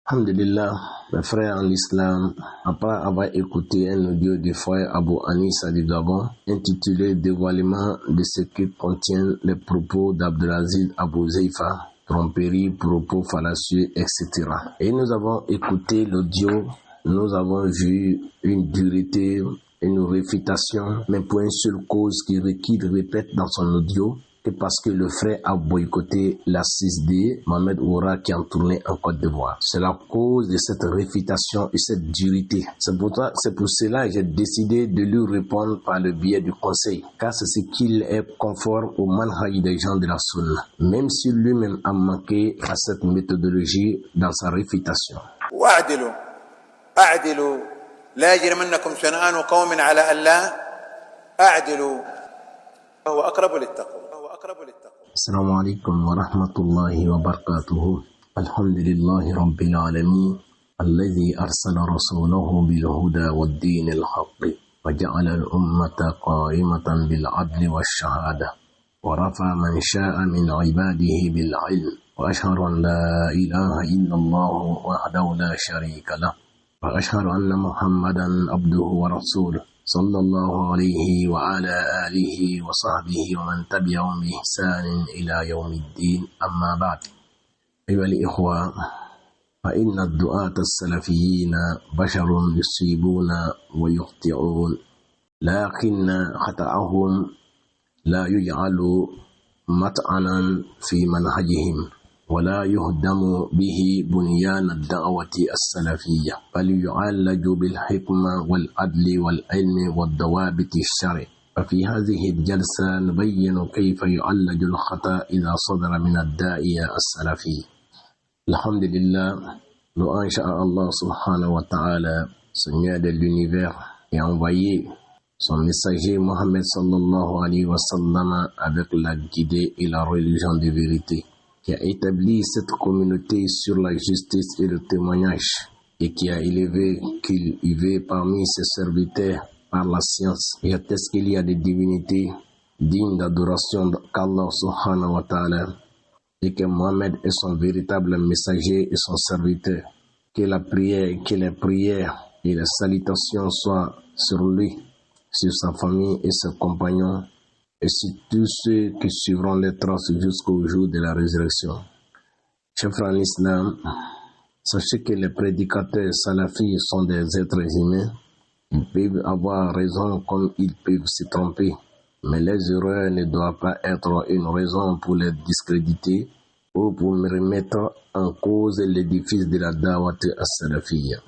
Alhamdulillah, mes frères en l'islam, après avoir écouté un audio du frère Abu Anis du Gabon intitulé Dévoilement de ce que contiennent les propos d'Abdelaziz Abou Zeifa, tromperie, propos fallacieux, etc. Et nous avons écouté l'audio, nous avons vu une dureté, une réfutation, mais pour une seule cause qu'il répète dans son audio, que parce que le frère a boycotté la 6D, Mohamed Oura qui en tournait en Côte d'Ivoire. C'est la cause de cette réfutation et cette dureté. C'est pour cela que j'ai décidé de lui répondre par le biais du conseil, car c'est ce qu'il est conforme au manhaj des gens de la Sunna, même si lui-même a manqué à cette méthodologie dans sa réfutation. أعدلوا لا يجرمنكم شنآن قوم على ألا أعدلوا وهو أقرب للتقوى. السلام عليكم ورحمة الله وبركاته. الحمد لله رب العالمين الذي أرسل رسوله بالهدى والدين الحق وجعل الأمة قائمة بالعدل والشهادة ورفع من شاء من عباده بالعلم وأشهد أن لا إله إلا الله وحده لا شريك له وأشهد أن محمدا عبده ورسوله صلى الله عليه وعلى آله وصحبه ومن تبعهم بإحسان إلى يوم الدين. أما بعد، أيها الإخوة، فإن الدعاة السلفيين بشر يصيبون ويخطئون، لكن خطأهم لا يجعل مطعنا في منهجهم ولا يهدم به بنيان الدعوة السلفية، بل يعالج بالحكمة والعدل والعلم والضوابط الشرع. وفي هذه الجلسة نبين كيف يعالج الخطأ إذا صدر من الداعية السلفي. الحمد لله, nous Allah subhanahu wa ta'ala, Seigneur de l'univers, et envoyé son messager Mohammed sallallahu alayhi wa sallam avec la guidée et la religion de vérité, qui a établi cette communauté sur la justice et le témoignage, et qui a élevé parmi ses serviteurs par la science, et atteste qu'il y a des divinités dignes d'adoration qu'Allah subhanahu wa ta'ala, et que Mohammed est son véritable messager et son serviteur. Que les prières et les salutations soient sur lui, sur sa famille et ses compagnons, et sur tous ceux qui suivront les traces jusqu'au jour de la résurrection. Chers frères en islam, sachez que les prédicateurs salafis sont des êtres humains. Ils peuvent avoir raison comme ils peuvent se tromper, mais les erreurs ne doivent pas être une raison pour les discréditer ou pour remettre en cause l'édifice de la da'wat as-salafiyya.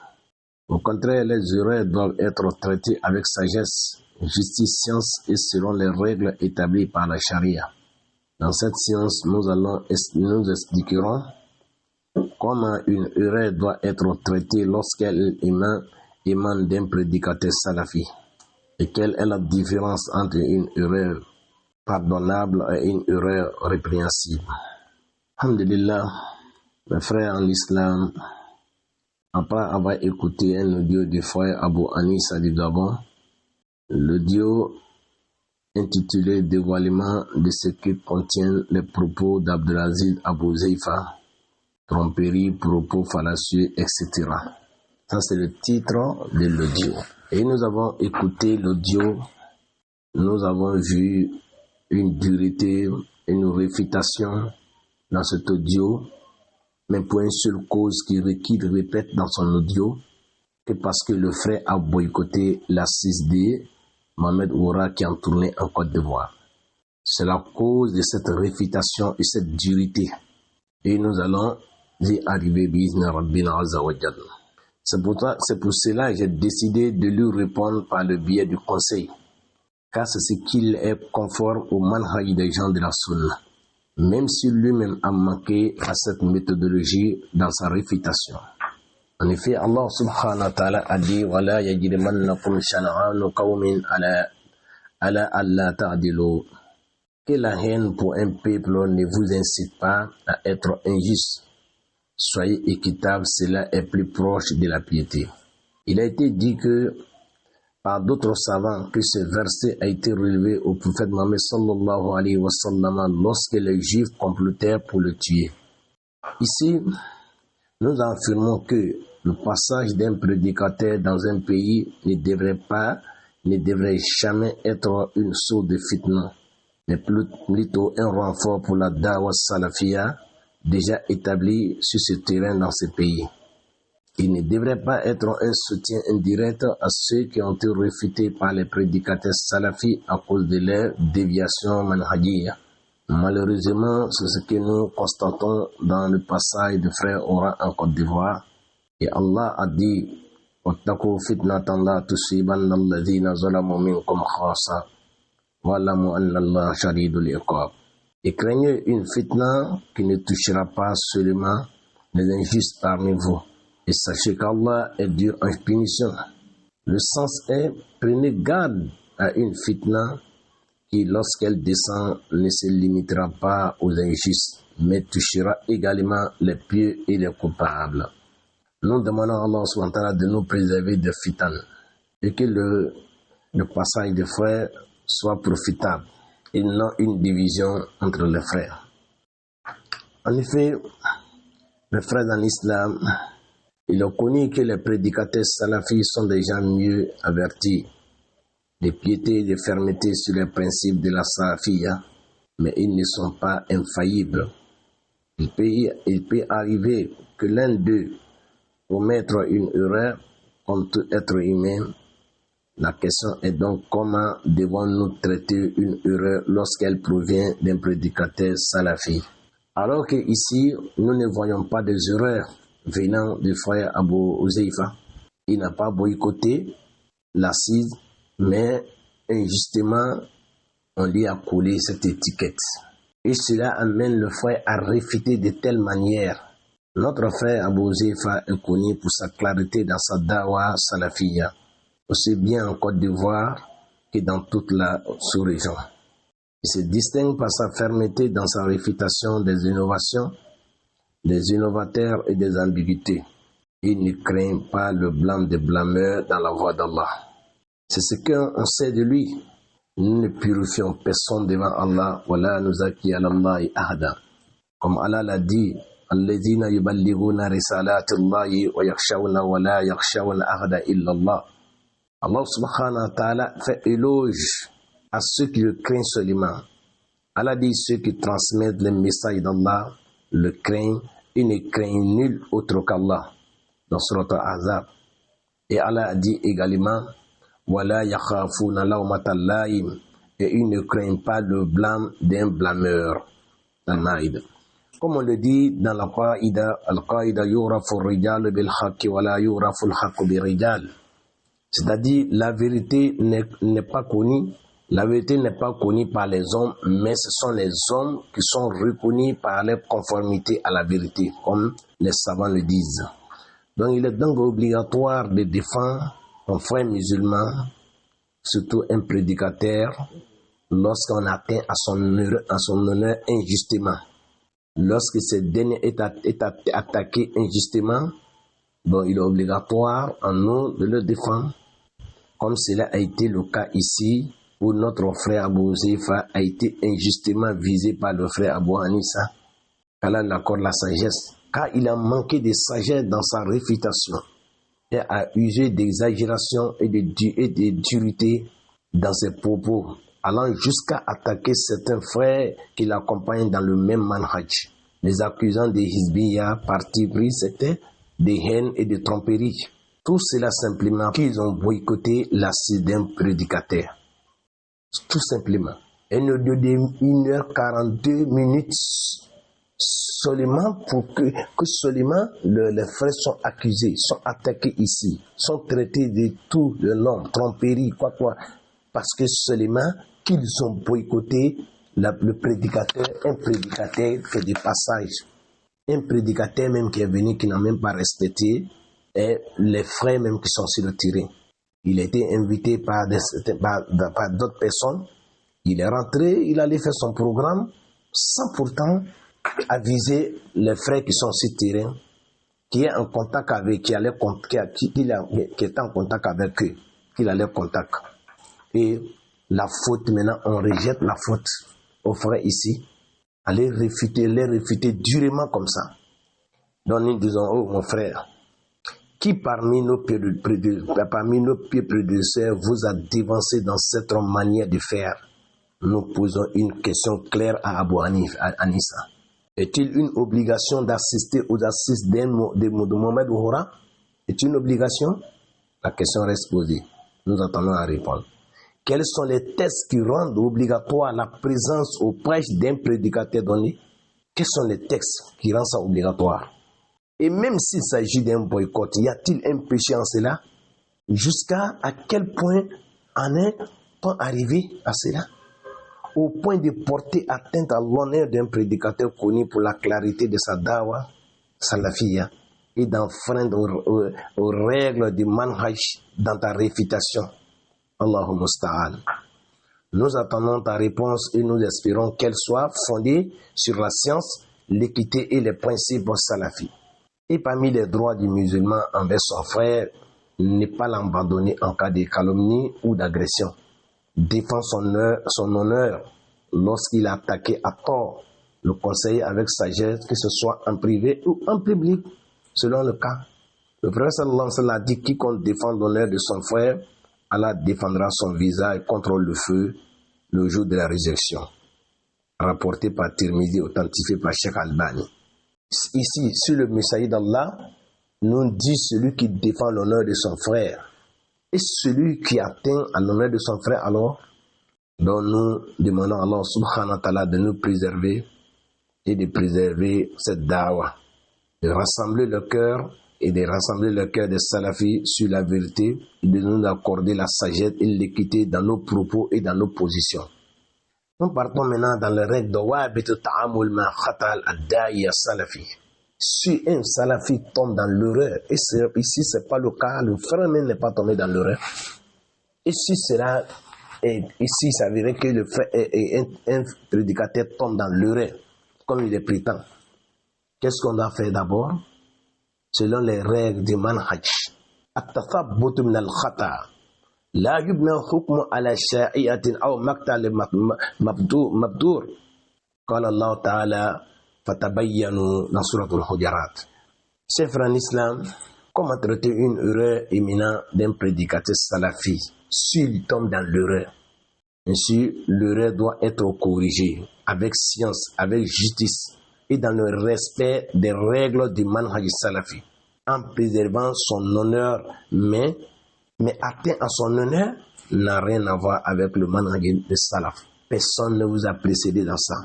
Au contraire, les erreurs doivent être traitées avec sagesse, justice, science et selon les règles établies par la charia. Dans cette science, nous expliquerons comment une erreur doit être traitée lorsqu'elle émane d'un prédicateur salafi, et quelle est la différence entre une erreur pardonnable et une erreur répréhensible. Alhamdulillah, mes frères en l'islam, après avoir écouté un audio du frère Abu Anis du Gabon, l'audio intitulé Dévoilement de ce que contiennent les propos d'Abdelaziz Abou Zeifa, tromperie, propos fallacieux, etc. Ça, c'est le titre de l'audio. Et nous avons écouté l'audio, nous avons vu une dureté, une réfutation dans cet audio, mais pour une seule cause qu'il répète dans son audio, que parce que le frère a boycotté la 6D, Mohamed Oura qui en tournait en Côte d'Ivoire. C'est la cause de cette réfutation et cette dureté. Et nous allons y arriver, bi'izn rabbina azza wa jalla. C'est pour cela que j'ai décidé de lui répondre par le biais du conseil, car c'est ce qu'il est conforme au manhaj des gens de la Sunna, même si lui-même a manqué à cette méthodologie dans sa réfutation. En effet, Allah subhanahu wa ta'ala a dit وَلَا يَجْرِمَنَّكُمْ شَنَآنُ قَوْمٍ عَلَىٰ أَلَّا تَعْدِلُوا. Que la haine pour un peuple ne vous incite pas à être injuste. Soyez équitable, cela est plus proche de la piété. Il a été dit par d'autres savants que ce verset a été relevé au prophète Mohammed sallallahu alayhi wa sallam lorsque les Juifs complotèrent pour le tuer. Ici, Nous affirmons que le passage d'un prédicateur dans un pays ne devrait jamais être une source de fitna, mais plutôt un renfort pour la dawa salafia déjà établie sur ce terrain dans ce pays. Il ne devrait pas être un soutien indirect à ceux qui ont été refutés par les prédicateurs salafis à cause de leur déviation manhajiyya. Malheureusement, c'est ce que nous constatons dans le passage de frère Oran en Côte d'Ivoire. Et Allah a dit, وَاتَّقُوا فِتْنَةً لَا تُصِيبَنَّ الَّذِينَ ظَلَمُوا مِنكُمْ خَاصَّةً وَاعْلَمُوا أَنَّ اللَّهَ شَدِيدُ الْعِقَابِ. Et craignez une fitna qui ne touchera pas seulement les injustes parmi vous. Et sachez qu'Allah est dur en punition. Le sens est, prenez garde à une fitna qui, lorsqu'elle descend, ne se limitera pas aux injustes, mais touchera également les pieux et les coupables. Nous demandons à Allah subhanahu wa ta'ala de nous préserver de fitan et que le passage des frères soit profitable et non une division entre les frères. En effet, les frères dans l'islam, il est connu que les prédicateurs salafis sont des gens mieux avertis de piété et de fermeté sur les principes de la salafiyya, mais ils ne sont pas infaillibles. Il peut arriver que l'un d'eux commettre une erreur comme tout être humain. La question est donc comment devons-nous traiter une erreur lorsqu'elle provient d'un prédicateur salafi. Alors que ici, nous ne voyons pas des erreurs venant du frère Abu Huzaifa. Il n'a pas boycotté l'assise, mais injustement, on lui a collé cette étiquette. Et cela amène le frère à réfuter de telle manière. Notre frère Abu Huzaifa est connu pour sa clarté dans sa dawa salafiyya, aussi bien en Côte d'Ivoire que dans toute la sous-région. Il se distingue par sa fermeté dans sa réfutation des innovations, des innovateurs et des ambiguïtés. Il ne craint pas le blâme des blâmeurs dans la voie d'Allah. C'est ce qu'on sait de lui. Nous ne purifions personne devant Allah. Wala nuzaki alallahi ahada. Comme Allah l'a dit, alladhina yuballighuna risalatillahi wa yakhshawna wa la yakhshawna ahada illa Allah. Allah subhanahu wa ta'ala fait éloge à ceux qui le craignent seulement. Allah dit ceux qui transmettent les messages d'Allah le craignent et ne craignent nul autre qu'Allah. Dans Surat Al-Ahzab. Et Allah a dit également Wala yakhafuna lawmata laim, et ils ne craignent pas le blâme d'un blâmeur. Al-Maïda. Comme on le dit dans la Qaïda, Al-Qaïda yurafu al-rijal bil-haqq wa la yurafu al-haqq bil-rijal. C'est-à-dire, la vérité n'est pas connue. La vérité n'est pas connue par les hommes, mais ce sont les hommes qui sont reconnus par leur conformité à la vérité, comme les savants le disent. Donc, il est donc obligatoire de défendre un frère musulman, surtout un prédicateur, lorsqu'on atteint à son honneur injustement. Lorsque ce dernier est attaqué injustement, bon, il est obligatoire en nous de le défendre, comme cela a été le cas ici, où notre frère Abu Huzaifa a été injustement visé par le frère Abu Hanissa. Allah l'accorde la sagesse, car il a manqué de sagesse dans sa réfutation et a usé d'exagération et de dureté dans ses propos, allant jusqu'à attaquer certains frères qui l'accompagnent dans le même manhaj, les accusant de hizbiyya, parti pris, c'était de haine et de tromperie. Tout cela simplement qu'ils ont boycotté l'assise d'un prédicateur. Tout simplement. Et ne de 1h42 seulement pour que seulement les frères sont accusés, sont attaqués ici, sont traités de tout le nom, tromperie, quoi, parce que seulement qu'ils ont boycotté le prédicateur, un prédicateur fait des passages, un prédicateur même qui est venu, qui n'a même pas respecté, et les frères même qui sont sur le terrain. Il a été invité par d'autres personnes, il est rentré, il allait faire son programme, sans pourtant aviser les frères qui sont sur le terrain, qui est en contact avec, qui est en contact avec eux, qu'il a leur contact. Et la faute, maintenant, on rejette la faute aux frères ici, les réfuter durement comme ça. Donc nous disons, oh mon frère, qui parmi nos pieds prédécesseurs vous a dévancé dans cette manière de faire? Nous posons une question claire à Abu Anissa. Est-il une obligation d'assister aux assises de Mohamed Ouhora? Est-il une obligation? La question reste posée. Nous attendons à répondre. Quels sont les textes qui rendent obligatoire la présence au prêche d'un prédicateur donné? Quels sont les textes qui rendent ça obligatoire? Et même s'il s'agit d'un boycott, y a-t-il un péché en cela? Jusqu'à quel point en est-on arrivé à cela? Au point de porter atteinte à l'honneur d'un prédicateur connu pour la clarité de sa dawa salafiyya et d'enfreindre aux règles du manhaj dans ta réfutation. Allahumma musta'an. Nous attendons ta réponse et nous espérons qu'elle soit fondée sur la science, l'équité et les principes salafis. Et parmi les droits du musulman envers son frère, ne pas l'abandonner en cas de calomnie ou d'agression. Défendre son honneur lorsqu'il est attaqué à tort. Le conseiller avec sagesse, que ce soit en privé ou en public, selon le cas. Le prophète sallallahu alayhi wa sallam a dit, quiconque défend l'honneur de son frère, Allah défendra son visage contre le feu le jour de la résurrection. Rapporté par Tirmidhi, authentifié par Cheikh Albani. Ici, sur le messager d'Allah, nous dit celui qui défend l'honneur de son frère. Et celui qui atteint à l'honneur de son frère, alors, donc nous demandons à Allah subhanahu wa ta'ala de nous préserver et de préserver cette dawa, de rassembler le cœur et de rassembler le cœur des salafis sur la vérité et de nous accorder la sagesse et l'équité dans nos propos et dans nos positions. Nous partons maintenant dans le règle de Wabit Ta'amul Ma Khatal Ad-Da'iya Salafi. Si un salafi tombe dans l'erreur, et ici ce n'est pas le cas, le frère même n'est pas tombé dans l'erreur. Et si cela ici ça veut dire que le frère, un prédicateur tombe dans l'erreur, comme il est prétend, qu'est-ce qu'on doit faire d'abord? Selon les règles du manhaj. At-tathabbut min al-khata. La yubna hukmu ala sha'i'atin aw maqtal mabdur. Qala Allah Ta'ala fatabayyanu dans suratul Hujurat. Chers frères en islam, comment traiter une erreur éminente d'un prédicateur salafi s'il tombe dans l'erreur? Ainsi, l'erreur doit être corrigée avec science, avec justice et dans le respect des règles du manhaj salafi, en préservant son honneur, mais atteint à son honneur n'a rien à voir avec le manhaj de salaf. Personne ne vous a précédé dans ça.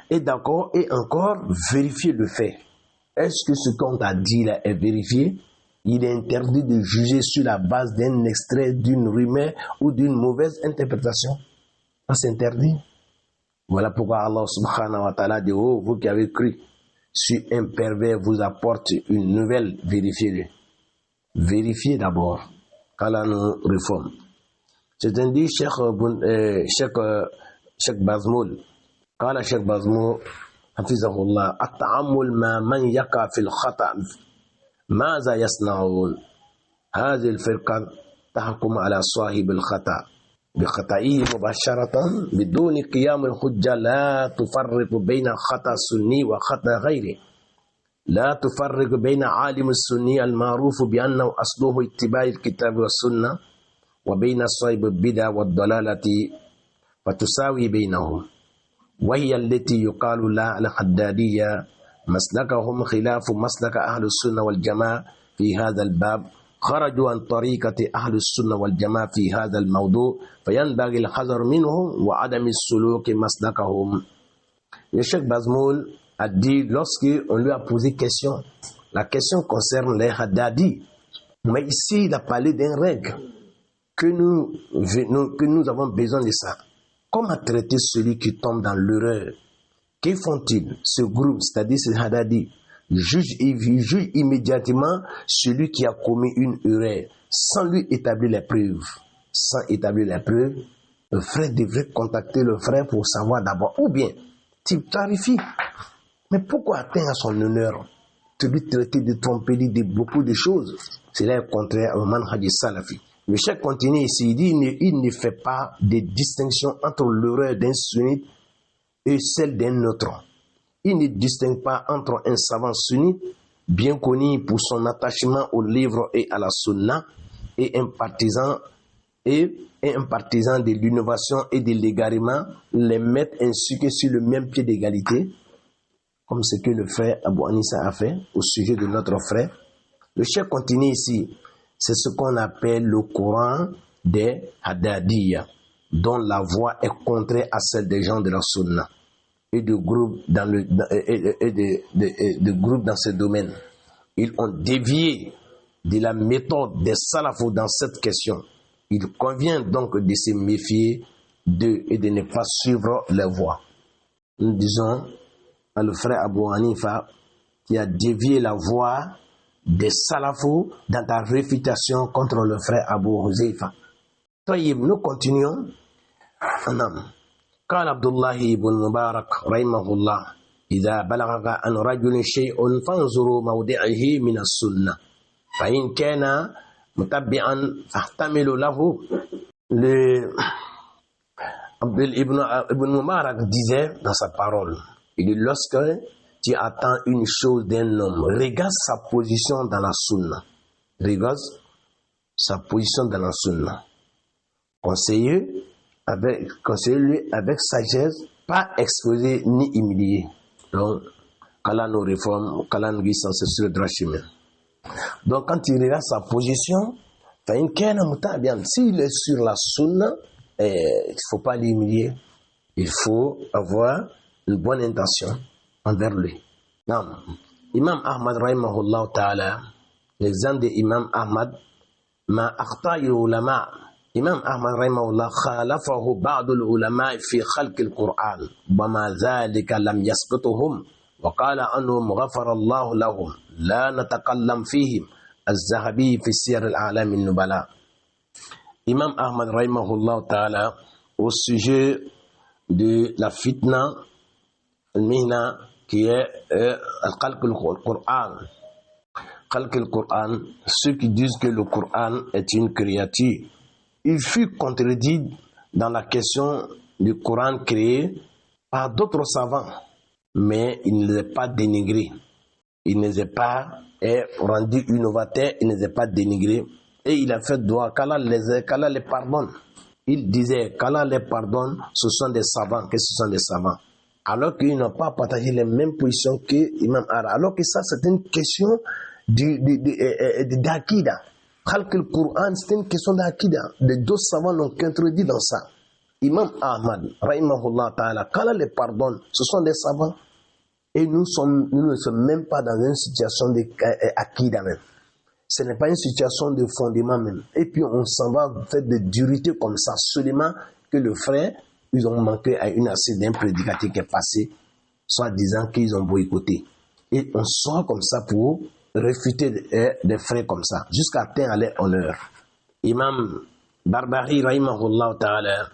Et d'accord, et encore, vérifier le fait. Est-ce que ce qu'on t'a dit là est vérifié? Il est interdit de juger sur la base d'un extrait, d'une rumeur ou d'une mauvaise interprétation. Ça, c'est interdit. Voilà pourquoi Allah subhanahu wa ta'ala dit, oh, vous qui avez cru, si un pervers vous apporte une nouvelle, vérifiez-le. Vérifiez d'abord. qu'Allah nous réforme. C'est un dit Cheikh Bazmoul. قال الشيخ بازمول حفظه الله التعامل مع من يقع في الخطأ ماذا يصنعون؟ هذه الفرقة تحكم على صاحب الخطأ بخطئه مباشرة بدون قيام الحجة، لا تفرق بين خطأ سني وخطأ غيره، لا تفرق بين عالم السني المعروف بأنه أصله اتباع الكتاب والسنة وبين صاحب البدع والضلالة فتساوي بينهم، وهي التي يقال لها الحدادية. مسلكهم خلاف مسلك أهل السنة والجماعة في هذا الباب، خرجوا عن طريقة أهل السنة والجماعة في هذا الموضوع، فينبغي الحذر منهم وعدم السلوك مسلكهم. Le Cheikh Bazmoul a dit, lorsqu'on lui a posé question, la question concerne les Haddadi, mais ici il a parlé d'un règle que nous avons besoin de ça. Comment traiter celui qui tombe dans l'erreur? Que font-ils? Ce groupe, c'est-à-dire ces Haddadi, juge immédiatement celui qui a commis une erreur sans lui établir les preuves. Sans établir les preuves, le frère devrait contacter le frère pour savoir d'abord, ou bien, tu clarifies. Mais pourquoi atteindre à son honneur? Te lui traiter de tromperie de beaucoup de choses. Cela est contraire au manhaj salafi. Le cheikh continue ici, il dit il ne fait pas de distinction entre l'erreur d'un sunnite et celle d'un autre. Il ne distingue pas entre un savant sunnite bien connu pour son attachement au livre et à la sunna, et un partisan de l'innovation et de l'égarement, les mettre ainsi que sur le même pied d'égalité, comme ce que le frère Abu Anissa a fait au sujet de notre frère. Le chef continue ici, c'est ce qu'on appelle le courant des Haddadiyya, dont la voix est contraire à celle des gens de la sunna et de groupes dans ce domaine. Ils ont dévié de la méthode des salafos dans cette question. Il convient donc de se méfier d'eux et de ne pas suivre leur voie. Nous disons à le frère Abu Hanifa qui a dévié la voie des salafos dans ta réfutation contre le frère Abu Huzaifa. Nous continuons. قال عبد الله بن مبارك رحمه الله إذا بلغك عن رجل شيء فانظروا موضعه من السنة فإن كان متبعا فاحتمل له. Ibn Mubarak disait dans sa parole, il dit, lorsque tu attends une chose d'un homme, regarde sa position dans la sunna. Regarde sa position dans la sunna. Conseillez-lui avec sagesse, pas exposé ni humilié. Donc, qu'Allah nous réforme, qu'Allah nous guide sur le droit chemin. Donc, quand il regarde sa position, s'il est sur la sunna, il ne faut pas l'humilier. Il faut avoir une bonne intention envers lui. Non. Imam Ahmad, rahimahullah ta'ala, l'exemple de Imam Ahmad, ma akhta'i ulama. Imam Ahmad rahimahullah khalafahu ba'd al-ulama fi khalq al-Qur'an wa ma dhalika lam yasqituhum wa qala annahum ghafara Allah lahum la natakallam fihim. Az-Zahabi fi Siyar al-A'lam an-Nubala. Imam Ahmad rahimahullah ta'ala au sujet de la fitna al-mihna qui est al-khalq al-Qur'an. Khalq al-Qur'an, ceux qui disent que le Qur'an est une créature. Il fut contredit dans la question du Coran créé par d'autres savants, mais il ne les a pas dénigrés. Il ne les a pas rendus innovateurs, il ne les a pas dénigrés. Et il a fait droit qu'Allah les pardonne. Il disait qu'Allah les pardonne, ce sont des savants, que ce sont des savants. Alors qu'ils n'ont pas partagé les mêmes positions que Imam Ara. Alors que ça, c'est une question d'Aqida. Le Coran, c'est une question d'Aqida. Les deux savants l'ont contredit dans ça. Imam Ahmad, rahimahullah ta'ala, qu'Allah les pardonne, ce sont des savants. Et nous ne sommes même pas dans une situation d'Aqida même. Ce n'est pas une situation de fondement même. Et puis on s'en va faire des durités comme ça, seulement que le frère, ils ont manqué à une assez d'un prédicateur qui est passé, soit disant qu'ils ont boycotté. Et on sort comme ça pour réfuter des frères comme ça, jusqu'à atteindre leur honneur. Imam Barbari, rahimahullah ta'ala,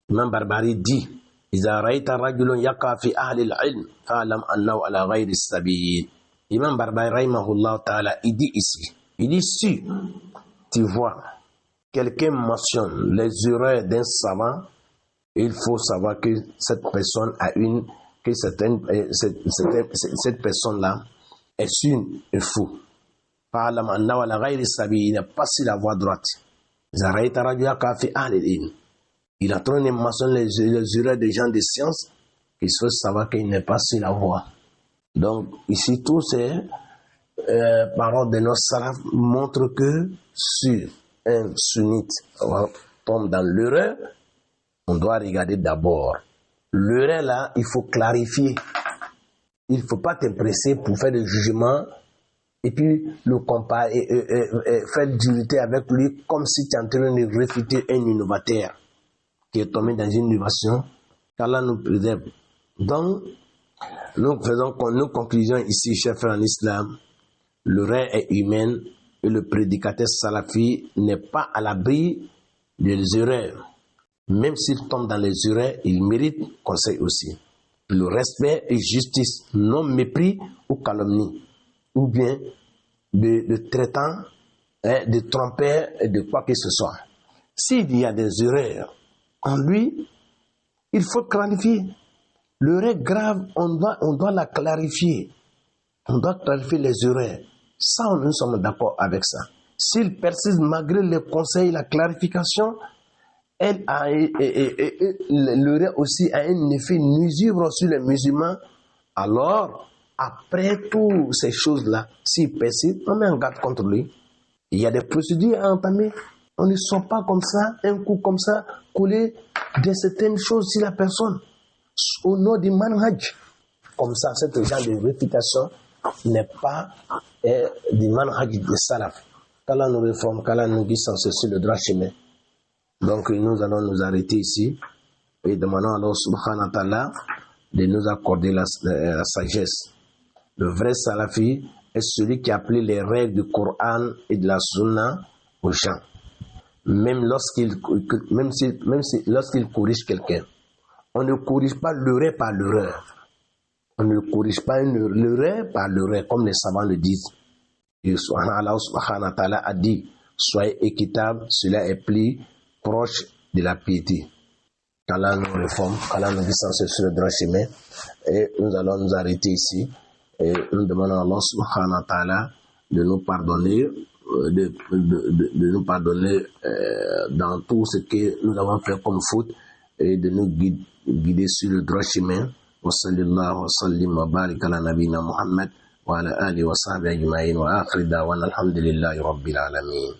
Imam Barbari dit, إذا رأيت رجل يقع في أهل العلم فاعلم أنه على غير السبيل. Imam Barbari, rahimahullah ta'ala, il dit ici, il dit si tu vois quelqu'un mentionne les erreurs d'un savant, il faut savoir que cette personne cette personne-là est sur un fou. Il n'a pas sur la voie droite. Il a trop mentionné les erreurs des gens de science, qu'il faut savoir qu'il n'est pas sur la voie. Donc, ici, tous ces paroles de nos salaf montrent que si un sunnite tombe dans l'erreur, on doit regarder d'abord. L'erreur là, il faut clarifier. Il ne faut pas t'impresser pour faire des jugements et puis le comparer et faire dureté avec lui comme si tu es en train de réfuter un innovateur qui est tombé dans une innovation. qu'Allah nous préserve. Donc, nous faisons nos conclusions ici, chers frères en islam. L'erreur est humaine et le prédicateur salafi n'est pas à l'abri des erreurs. Même s'il tombe dans les erreurs, il mérite conseil aussi. Le respect et justice, non mépris ou calomnie, ou bien de traitant, de trompeur et de quoi que ce soit. S'il y a des erreurs en lui, il faut clarifier. L'erreur grave, on doit la clarifier. On doit clarifier les erreurs. Ça, nous sommes d'accord avec ça. S'il persiste malgré les conseils, la clarification, l'erreur aussi a un effet nuisible sur les musulmans. Alors, après toutes ces choses-là, s'il persiste, on met en garde contre lui. Il y a des procédures à entamer. On ne sort pas comme ça, un coup comme ça, coller de certaines choses sur la personne. Au nom du manhaj. Comme ça, ce genre de réputation n'est pas du manhaj de salaf. Qu'Allah nous réforme, qu'Allah nous guide sur le droit chemin. Donc nous allons nous arrêter ici et demandons à Allah subhanahu wa ta'ala de nous accorder la sagesse. Le vrai salafi est celui qui applique les règles du Coran et de la Sunna aux gens. Même lorsqu'il corrige quelqu'un. On ne corrige pas l'erreur par l'erreur. On ne corrige pas l'erreur par l'erreur, comme les savants le disent. Et Allah subhanahu wa ta'ala a dit, soyez équitable, cela est plus proche de la piété. Qu'Allah nous réforme, qu'Allah nous distance sur le droit chemin. Et nous allons nous arrêter ici. Et nous demandons à Allah subhanahu wa ta'ala de nous pardonner, de nous pardonner dans tout ce que nous avons fait comme faute et de nous guider sur le droit chemin. Wa sallallahu wa sallim wa barik ala nabina Muhammad wa ala alihi wa sahbihi ajma'in wa akhir da'wana alhamdulillahi rabbil alamin.